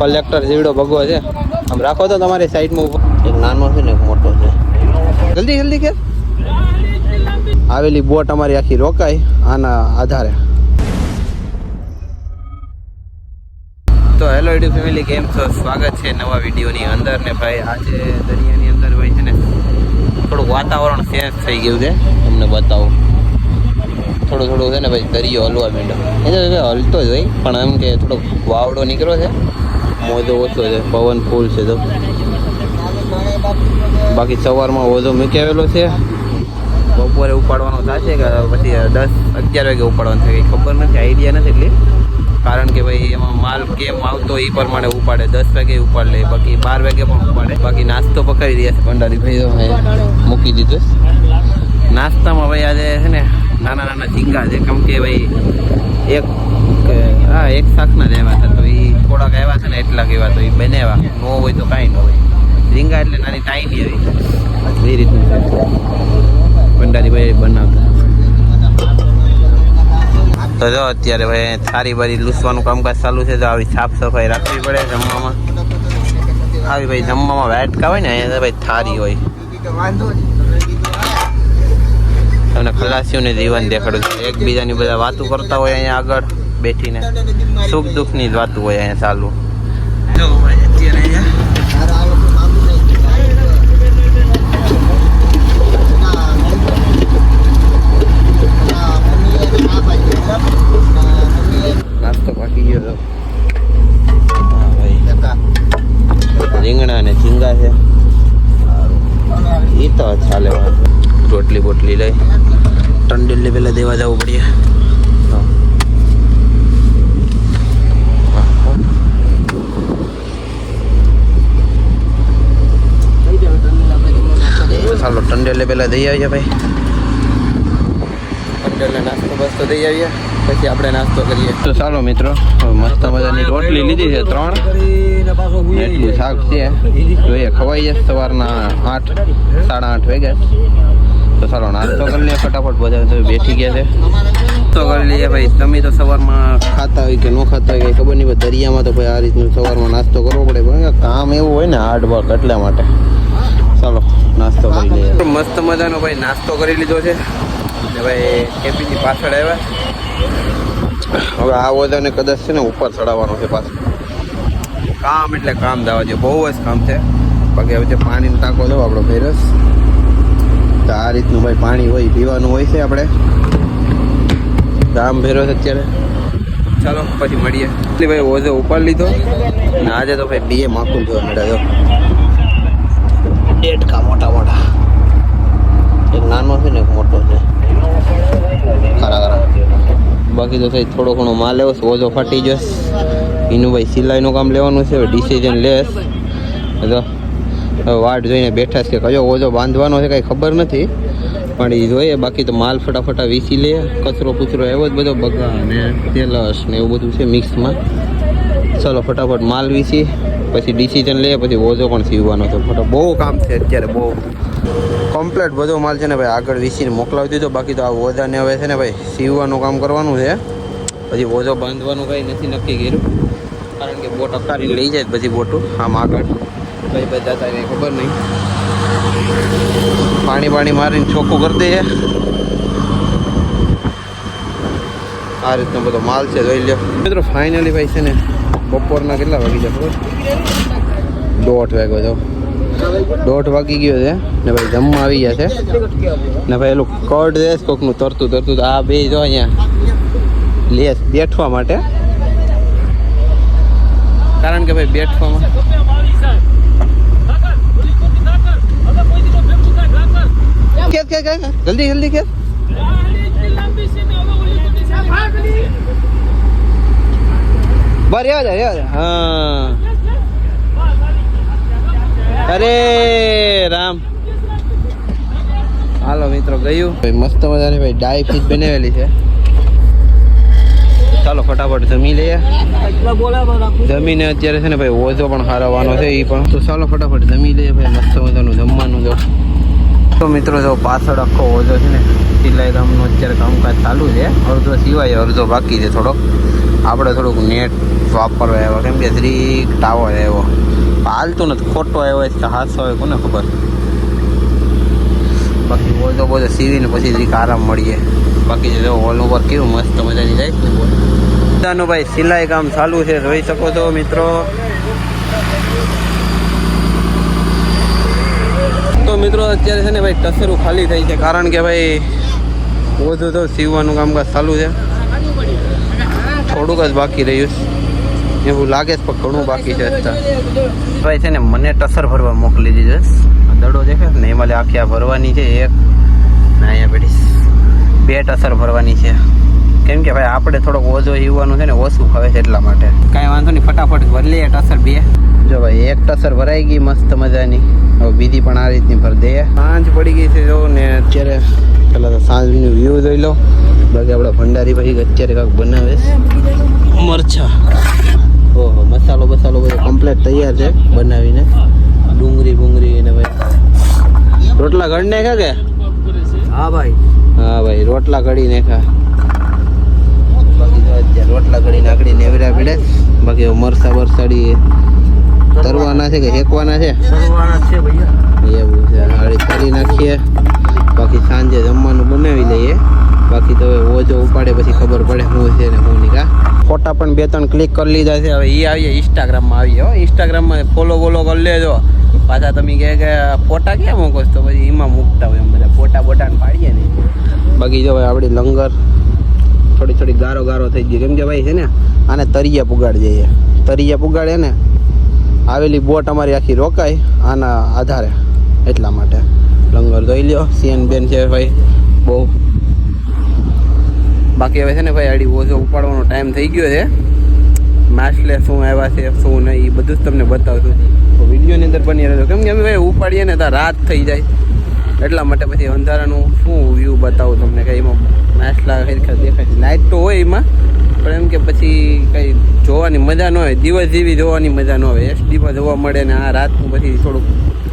Collector જીવડો ભગવો છે. આમ રાખો તો તમારી સાઈડમાં એક નાનો છે ને એક મોટો છે. જલ્દી જલ્દી કે આવેલી બોટ અમારી આખી રોકાય આના આધારે. તો હેલો યુટ્યુબ ફેમિલી, કેમ છો? સ્વાગત છે નવા વિડીયોની અંદર. ને ભાઈ આજે દરિયાની અંદર ભાઈ છે ને થોડુંક વાતાવરણ ચેન્જ થઈ ગયું છે. તમને બતાવું થોડું થોડું છે ને ભાઈ દરિયો હલવા માંડ્યો. એ હલતો જ હોય પણ એમ કે થોડોક વાવડો નીકળ્યો છે, મોજો ઓછો છે, પવન ફૂલ છે. તો બાકી સવારમાં ઓઝો મૂકી આવેલો છે. બપોરે ઉપાડવાનો થશે કે પછી 10-11 વાગે ઉપાડવાનો થાય ખબર નથી, આઈડિયા નથી એટલી. કારણ કે ભાઈ એમાં માલ કેમ આવતો એ પ્રમાણે ઉપાડે. 10 વાગે ઉપાડ લે, બાકી 12 વાગે પણ ઉપાડે. બાકી નાસ્તો પકાવી રહ્યા છે ભંડારી ભાઈ, તો મૂકી દીધું નાસ્તામાં. ભાઈ આજે છે ને નાના નાના ઝીંગા છે, કેમ કે ભાઈ એક શાકના જ આવ્યા હતા. તો એ થોડાક આવ્યા છે ને એટલાક એવા, તો એ બનાવ્યા. ન હોય તો કાંઈ ન હોય. ઝીંગા એટલે નાની ટાઈની આવી એ રીતનું છે. ભંડારી ભાઈ બનાવતા. તો જો અત્યારે ભાઈ થારી બારી લૂસવાનું કામકાજ ચાલુ છે. તો આવી સાફ સફાઈ રાખવી પડે જમવામાં. આવી ભાઈ જમવામાં વાટકા હોય ને, અહીંયા ભાઈ થારી હોય. તમને ખલાસીઓને જીવન દેખાડું છે. એકબીજાની બધા વાતો કરતા હોય અહીંયા આગળ બેઠીને. સુખ દુઃખની જ વાતો હોય અહીંયા ચાલુ. જો ભાઈ અત્યારે અહીંયા નાસ્તો પાકી ગયો તો. હા ભાઈ રીંગણા ને ઝીંગા છે એ તો ચાલે. રોટલી બોટલી લઈ ટંડેલને પહેલાં દેવા જવું પડે. ચાલો ટંડેલે પહેલાં દઈ આવીએ ભાઈ. ટંડેલે નાસ્તો બસ્તો દઈ આવીએ, પછી આપણે નાસ્તો કરીએ. તો ચાલો મિત્રો, મસ્ત મજાની રોટલી લીધી છે 3, એટલું શાક છે. જોઈએ ખવાઈ જશે સવારના 8-8:30 વાગ્યા. તો ચાલો નાસ્તો કરી લઈએ ફટાફટ. બધા તો બેઠી ગયા છે, નાસ્તો કરી લઈએ ભાઈ. તમે તો સવારમાં ખાતા હોય કે ન ખાતા હોય કંઈ ખબર નહીં, પણ દરિયામાં તો ભાઈ આ રીતનું સવારમાં નાસ્તો કરવો પડે. પણ કામ એવું હોય ને હાર્ડ વર્ક, એટલા માટે. ચાલો નાસ્તો કરી લઈએ. મસ્ત મજાનો ભાઈ નાસ્તો કરી લીધો છે. ભાઈ કેપીની પાછળ આવ્યા. હવે આ ઓજાને કદાચ છે ને ઉપર ચડાવવાનો છે પાછળ. કામ એટલે કામ જવા દો, બહુ જ કામ છે. બાકી હવે પાણીનો ટાંકો દો આપણો ફેરસ. તો આ રીતનું ભાઈ પાણી હોય, પીવાનું હોય છે. આપણે ગામ ભેરો છે અત્યારે. ચાલો પછી મળીએ. એટલે ભાઈ ઓજો ઉપાડી લીધો ને આજે તો ભાઈ બીએ માખું જોવા મળ્યા. ડેટકા મોટા મોટા, એક નાનો છે ને એક મોટો છે. ખરા બાકી તો ભાઈ થોડો ઘણો માલ લેવો છે. ઓજો ફાટી જશે એનું ભાઈ સિલાઈનું કામ લેવાનું છે. હવે ડિસિઝન લેસ. તો વાટ જોઈને બેઠા છે કે કયો ઓજો બાંધવાનો છે કાંઈ ખબર નથી, પણ એ જોઈએ. બાકી તો માલ ફટાફટ વીસી લે. કચરો પૂચરો એવો જ બધો બગા ને તેલસ ને એવું બધું છે મિક્સમાં. ચાલો ફટાફટ માલ વીસી પછી ડિસિઝન લે, પછી ઓજો પણ સીવવાનો છે. બહુ કામ છે અત્યારે, બહુ કમ્પ્લીટ બધો માલ છે ને ભાઈ આગળ વીસીને મોકલાવી દીધો. બાકી તો આ ઓજાને હવે છે ને ભાઈ સીવવાનું કામ કરવાનું છે. પછી ઓજો બાંધવાનું કંઈ નથી નક્કી કર્યું, કારણ કે બોટ અકારી લઈ જાય બધી બોટો આમ આગળ. ભાઈ બધા થાય ખબર નહીં. પાણી મારીને ચોખ્ખું કરી દઈએ. આ રીતનો બધો માલ છે, જોઈ લો મિત્રો. ફાઇનલી ભાઈ છે ને બપોરના કેટલા વાગી જાય ખબર? 1:30 વાગ્યો તો 1:30 વાગી ગયો છે ને ભાઈ. જમવા આવી ગયા છે ને ભાઈ. એલું કડ છે કોકનું તરતું તરતું. આ બે જો અહીંયા લેસ બેઠવા માટે, કારણ કે ભાઈ બેઠવામાં જલ્દી જલ્દી કે બરાબર. હા અરે રામ. હાલો મિત્રો ગયું ભાઈ. મસ્ત મજાની ભાઈ ડાઈ ફીસ બનાવેલી છે. ચાલો ફટાફટ જમી લઈએ. જમીને અત્યારે છે ને ભાઈ ઓજો પણ હારવાનો છે એ પણ. તો ચાલો ફટાફટ જમી લઈએ ભાઈ. મસ્ત મજાનું જમવાનું જો તો મિત્રો જો પાછળ આખો ઓજો છે ને સિલાઈ કામનું અત્યારે કામકાજ ચાલુ છે, અડધો સિવાય અડધો બાકી છે. થોડોક આપણે થોડુંક નેટ વાપરવા આવ્યો, કેમ કે 3 ટાવર આવ્યો, હાલતું નથી, ખોટો આવ્યો હોય કે હાથસો હોય કોને ખબર. બાકી ઓજો બધો સીવીને પછી જરીક આરામ મળીએ. બાકી જો હોલ ઉપર કેવું મસ્ત મજાની જાય છે. બધાનું ભાઈ સિલાઈ કામ ચાલુ છે, જોઈ શકો છો મિત્રો. તો મિત્રો અત્યારે છે ને ભાઈ ટસરું ખાલી થઈ છે, કારણ કે ભાઈ ઓછું તો સીવવાનું કામકાજ ચાલુ છે. થોડુંક જ બાકી રહ્યું એવું લાગે છે, પણ ઘણું બાકી છે. ભાઈ છે ને મને ટસર ભરવા મોકલી દીધો, દડો દેખે ને એમાં આખી આ ભરવાની છે એક, ને અહીંયા બેઠી 2 ટસર ભરવાની છે. કેમ કે ભાઈ આપણે થોડોક ઓછો સીવવાનું છે ને ઓછું ખાવે છે, એટલા માટે. કાંઈ વાંધો નહીં, ફટાફટ ભરી લઈએ ટસર 2. જો ભાઈ એક ટસર ભરાઈ ગઈ મસ્ત મજાની, હવે બીજી પણ આ રીતની ભરી દઈએ. સાંજ પડી ગઈ છે જો ને, અત્યારે પેલા તો સાંજનું વ્યૂ જોઈ લો. બાકી આપણા ભંડારી ભાઈ અત્યારે કાંઈક બનાવે છે, મરચા, ઓહો મસાલો બધો કમ્પ્લીટ તૈયાર છે બનાવીને. ડુંગળી ને ભાઈ રોટલા ઘડી નાખ્યા કે? હા ભાઈ રોટલા ઘડી નાખ્યા. બાકી તો અત્યારે રોટલા ઘડી નાખડી નેવરા પીડે. બાકી મરસા બરસાડી તરવાના છે કે હેકવાના છે? એવું છે, હળી તરી નાખીએ. બાકી સાંજે જમવાનું બનાવી લઈએ. બાકી તો હવે ઓજો ઉપાડે પછી ખબર પડે શું છે ને શું નહીં. કા ફોટા પણ 2-3 ક્લિક કરી લીધા છે. હવે એ આવીએ ઇન્સ્ટાગ્રામમાં આવીએ હો. ઇન્સ્ટાગ્રામમાં ફોલો કરી લેજો. પાછા તમે કહે કે ફોટા ક્યાં મૂકો તો પછી એમાં મૂકતા હોય એમ બધા ફોટા બોટાને પાડીએ ને. બાકી જો ભાઈ આપણી લંગર થોડી ગારો થઈ ગઈ, કેમ કે ભાઈ છે ને આને તરિયા પુગાડી જઈએ. તરિયા પુગાડે ને આવેલી બોટ અમારી આખી રોકાય આના આધારે, એટલા માટે. લંગર જોઈ લ્યો, સીએન બેન છે ભાઈ બહુ. બાકી હવે છે ને ભાઈ આડી ઓછો ઉપાડવાનો ટાઈમ થઈ ગયો છે. માછલે શું આવ્યા છે શું નહીં એ બધું જ તમને બતાવશું તો વિડીયોની અંદર બની રહેજો. કેમ કે અમે ભાઈ ઉપાડીએ ને ત્યાં રાત થઈ જાય, એટલા માટે પછી અંધારાનું શું વ્યૂ બતાવું તમને. કંઈ એમાં માછલા દેખાય છે, લાઇટ તો હોય એમાં, પણ એમ કે પછી કંઈ જોવાની મજા ન હોય, દિવસ જેવી જોવાની મજા ન હોય. એસડીમાં જોવા મળે ને આ રાતનું પછી થોડુંક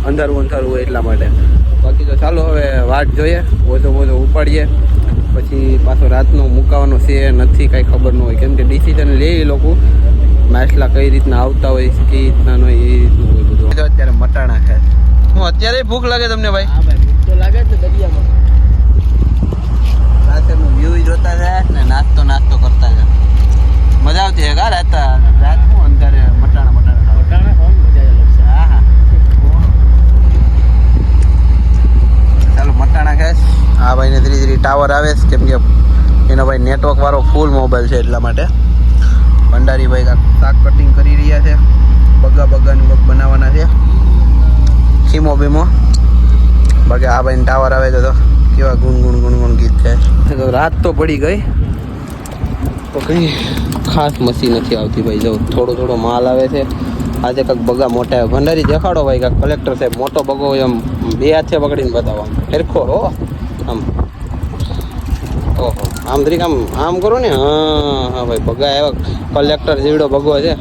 અંધારું હોય, એટલા માટે. બાકી તો ચાલો હવે વાટ જોઈએ, ઓછો ઉપાડીએ પછી પાછો રાતનો મુકાવાનો છે નથી કાંઈ ખબર ન હોય. કેમ કે ડિસિઝન લે એ લોકો, માછલા કઈ રીતના આવતા હોય કઈ રીતના ન હોય એ રીતનું હોય બધું. અત્યારે મટાણા ખાય હું. અત્યારે ભૂખ લાગે તમને ભાઈ? હા ભાઈ ભૂખ તો લાગે છે દરિયામાં. રાતનું વ્યૂ જોતા જાય ને નાસ્તો કરતા જાય, મજા આવતી છે. રાત હું અંધારે મટાણા ખાવાનું મજા આવશે. હા ચાલો મટાણા ખાય. હા ભાઈને ધીરે ટાવર આવે છે, કેમ કે એનો ભાઈ નેટવર્ક વાળો ફૂલ મોબાઈલ છે, એટલા માટે. ભંડારી ભાઈ શાક કટિંગ કરી રહ્યા છે, બગાનું કંઈક બનાવવાના છે, ખીમો બીમો. બાકી આ ભાઈને ટાવર આવે તો કેવા ગુણગુણ ગીત થાય. તો રાત તો પડી ગઈ, તો કંઈ ખાસ મસી નથી આવતી ભાઈ. જો થોડો માલ આવે છે. આજે કાંઈક બગા મોટા આવે. ભંડારી દેખાડો ભાઈ, કાંઈક કલેક્ટર સાહેબ મોટો બગો એમ 2 હાથે પકડીને બતાવો, ફેરખો હો આમ. ઓહો આમ ધરીક આમ કરો ને. હા ભાઈ બગા એવા કલેક્ટર જેવડો બગો છે.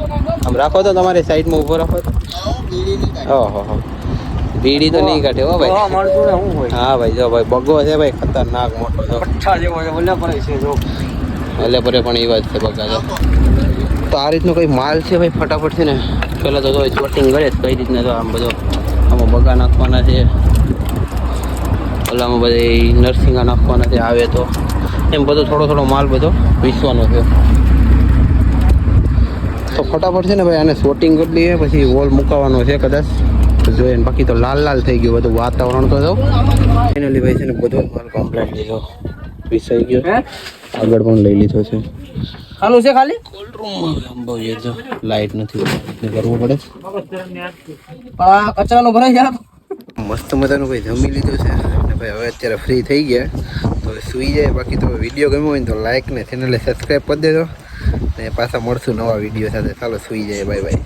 આમ રાખો તો તમારી સાઈડમાં ઊભો રાખો તો. ઓહો બીડી તો નહીં કાઢે હો ભાઈ. હા ભાઈ જો ભાઈ બગો છે ભાઈ, ખતરનાક મોટો છે. એટલે પરે પણ એ વાત છે બગા છે. તો આ રીતનો કંઈ માલ છે ભાઈ. ફટાફટ છે ને પહેલાં તો શોટિંગ કરે કઈ રીતના. તો આમ બધો આમાં બગા નાખવાના છે, ઓલામાં બધા નરસિંગા નાખવાના છે આવે તો, એમ બધો થોડો માલ બધો પીસવાનો છે. તો ફટાફટ છે ને ભાઈ આને શોટિંગ કરી લઈએ, પછી વોલ મુકાવાનો છે કદાચ જોઈએ. બાકી તો લાલ થઈ ગયું બધું વાતાવરણ. તો જાઉં ફાઇનલી ભાઈ છે ને બધો માલ કમ્પ્લીટ લીધો, પીસાઈ ગયો. આગળ પણ લઈ લીધો છે. ચાલુ છે ખાલી કોલ્ડ રૂમમાં જો લાઈટ નથી કરવું પડે. કચરાનો ભરાઈ જાય. મસ્ત મજાનું ભાઈ જમી લીધું છે અને ભાઈ હવે અત્યારે ફ્રી થઈ ગયા તો સૂઈ જાય. બાકી તો વિડીયો ગમ્યો હોય ને તો લાઈક ને ચેનલને સબસ્ક્રાઈબ કરી દેજો ને પાછા મળશું નવા વિડીયો સાથે. ચાલો સૂઈ જાય, બાય બાય.